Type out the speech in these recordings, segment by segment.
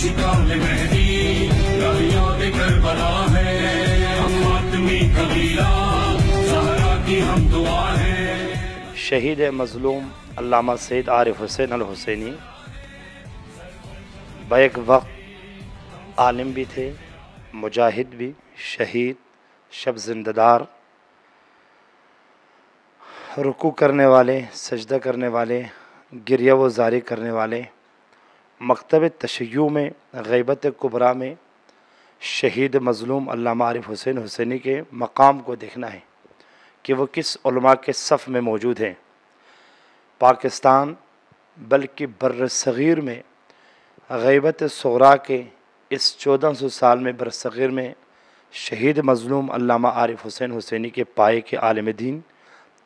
शिकाम मेहदी याद करबला है, हम मातमी कबीला ज़हरा की हम दुआ है। शहीद मज़लूम अल्लामा सैयद आरिफ हुसैन अल हुसैनी बैक वक्त आलिम भी थे, मुजाहिद भी, शहीद, शब ज़िंददार, रुकू करने वाले, सजदा करने वाले, गिरिया व ज़ारी करने वाले। मकतब तशय्युअ में ग़ैबत कुबरा में शहीद मज़लूम अल्लामा आरिफ हुसैन हुसैनी के मकाम को देखना है कि वो किस उलमा के सफ़ में मौजूद हैं। पाकिस्तान बल्कि बर्र सग़ीर में ग़ैबत सुग़रा के इस 1400 साल में बर्र सग़ीर में शहीद मज़लूम अल्लामा आरिफ हुसैन हुसैनी के पाए के आलिम दीन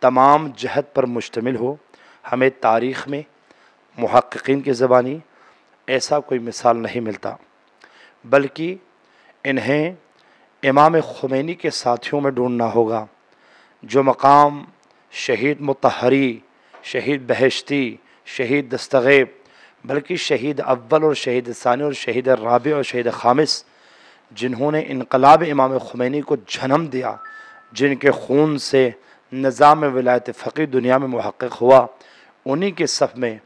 तमाम जहत पर मुश्तमिल हो। हमें तारीख़ में मुहक्किकीन की ज़बानी ऐसा कोई मिसाल नहीं मिलता, बल्कि इन्हें इमाम ख़ुमैनी के साथियों में ढूंढना होगा। जो मकाम शहीद मुतहरी, शहीद बहश्ती, शहीद दस्तगैब, बल्कि शहीद अव्वल और शहीद सानी और शहीद राबि और शहीद खामिस, जिन्होंने इनकलाब इमाम ख़ुमैनी को जन्म दिया, जिनके खून से निज़ाम विलायत फ़क़ीह दुनिया में मुहक़्क़िक़ हुआ, उन्हीं के सफ़ में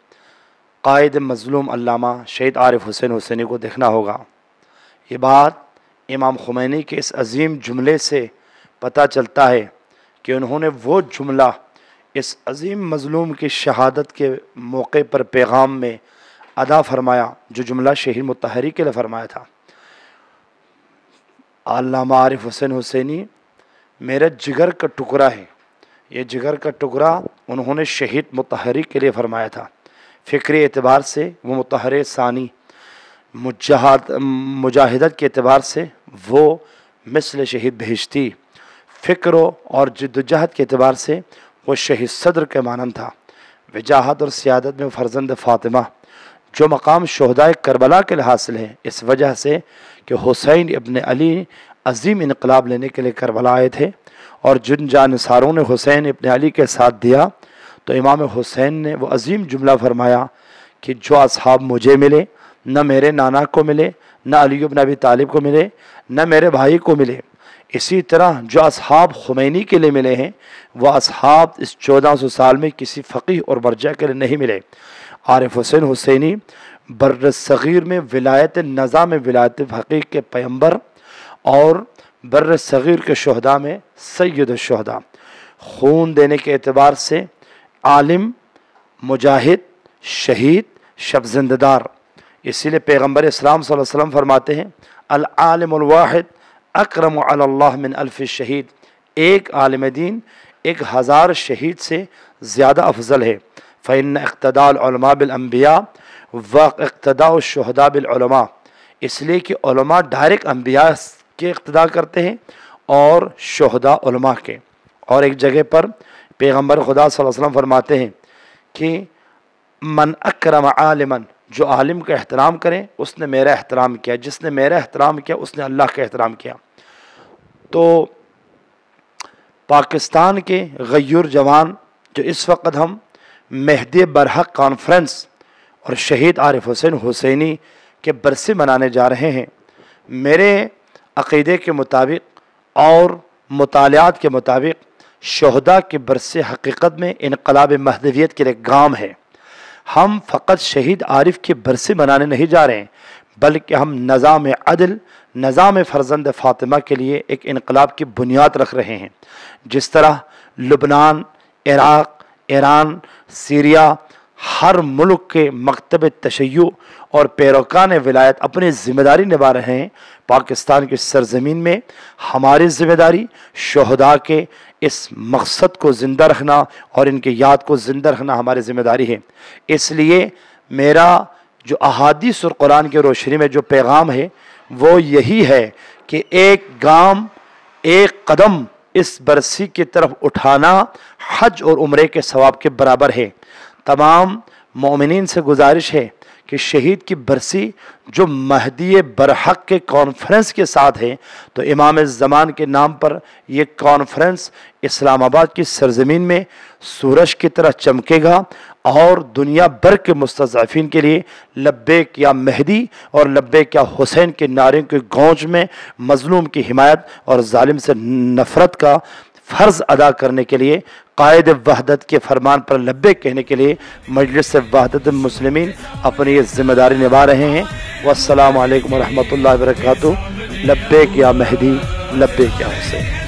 क़ायद मज़लूम अल्लामा शहीद आरिफ हुसैन हुसैनी को देखना होगा। ये बात इमाम ख़ुमैनी के इस अज़ीम जुमले से पता चलता है कि उन्होंने वो जुमला इस अज़ीम मज़लूम की शहादत के मौके पर पैगाम में अदा फरमाया, जो जुमला शहीद मुतहरी के लिए फरमाया था। अल्लामा आरिफ हुसैन हुसैनी मेरे जिगर का टुकड़ा है। ये जिगर का टुकड़ा उन्होंने शहीद मुतहरी के लिए फरमाया था। फ़िक्री एतबार से वो मुतहर सानी, मुजाहिदत के एतबार से वो मिसल शहीद बहिश्ती, फ़िक्र और जिद्दोजहद के एतबार से वो शहीद सदर के मानन था। वजाहत और सियादत में फ़र्जंद फ़ातिमा, जो मकाम शहदाए करबला के लिए हासिल है इस वजह से कि हुसैन इब्न अली अज़ीम इनकलाब लेने के लिए करबला आए थे, और जिन जानसारों ने हुसैन इब्न अली के साथ दिया तो इमाम हुसैन ने वो अज़ीम जुमला फरमाया कि जो असहाब मुझे मिले न मेरे नाना को मिले, न अली इब्न अबी तालिब को मिले, न मेरे भाई को मिले, इसी तरह जो असहाब ख़ुमैनी के लिए मिले हैं वह असहाब इस 1400 साल में किसी फ़क़ीह और मरजा के लिए नहीं मिले। आरिफ हुसैन हुसैनी बर्र सग़ीर में विलायत निज़ाम विलायत फ़क़ीह के पैगम्बर और बर्र सग़ीर के शुहदा में सैयद शुहदा, खून देने के एतबार से आलिम, मुजाहिद, शहीद, शब ज़िंददार। इसीलिए पैगम्बर इस्लाम सल्लल्लाहु अलैहि वसल्लम फरमाते हैं अल आलिमुल वाहिद अकरम अलल्लाह मिन अल्फ़ शहीद। एक आलिम दीन 1000 शहीद से ज़्यादा अफजल है। फ़इन्न इक़्तिदाअल उलमा बिल अंबिया व इक़्तिदाउ शुहदा बिल उलमा, इसलिए कि उलमा डायरेक्ट अंबिया के इक़्तिदा करते हैं और शुहदा उलमा के। और एक जगह पर पैगम्बर खुदा सल्लल्लाहु अलैहि वसल्लम फरमाते हैं कि मन अकरम आलिमन, जो आलिम का एहतराम करे उसने मेरा एहतराम किया, जिसने मेरा एहतराम किया उसने अल्लाह का एहतराम किया। तो पाकिस्तान के गय्यूर जवान जो इस वक्त हम मेहदी बरहक कॉन्फ्रेंस और शहीद आरिफ हुसैन हुसैनी के बरसे मनाने जा रहे हैं, मेरे अक़ीदे के मुताबिक और मुतालियात के मुताबिक शहदा के बरसे हकीकत में इनकलाब महदवियत के लिए गाम है। हम फ़कत शहीद आरिफ के बरसे मनाने नहीं जा रहे हैं, बल्कि हम निज़ाम अदल, निज़ाम फ़र्जंद फ़ातिमा के लिए एक इनकलाब की बुनियाद रख रहे हैं। जिस तरह लुबनान, इराक़, ईरान, सीरिया, हर मुल्क के मकतब तशय्युअ और पैरोकान विलायत अपनी ज़िम्मेदारी निभा रहे हैं, पाकिस्तान की सरज़मीन में हमारी ज़िम्मेदारी शहदा के इस मकसद को ज़िंदा रखना और इनकी याद को ज़िंदा रखना हमारी ज़िम्मेदारी है। इसलिए मेरा जो अहादीस और कुरान की रोशनी में जो पैगाम है वो यही है कि एक गाम, एक कदम इस बरसी की तरफ उठाना हज और उम्रे के सवाब के बराबर है। तमाम मोमिनीन से गुजारिश है कि शहीद की बरसी जो महदी बरहक के कॉन्फ्रेंस के साथ है, तो इमाम ज़मान के नाम पर यह कॉन्फ्रेंस इस्लामाबाद की सरजमीन में सूरज की तरह चमकेगा और दुनिया भर के मुस्तज़अफ़ीन के लिए लब्बैक या मेहदी और लब्बैक या हुसैन के नारे के गूंज में मज़लूम की हिमायत और जालिम से नफ़रत का फ़र्ज़ अदा करने के लिए कायद वहदत के फरमान पर लब्बैक कहने के लिए मजलिस वहदत मुस्लिमीन अपनी ये ज़िम्मेदारी निभा रहे हैं। वस्सलामु अलैकुम व रहमतुल्लाहि व बरकातुहू। लब्बैक या मेहदी, लब्बैक या हुसैन।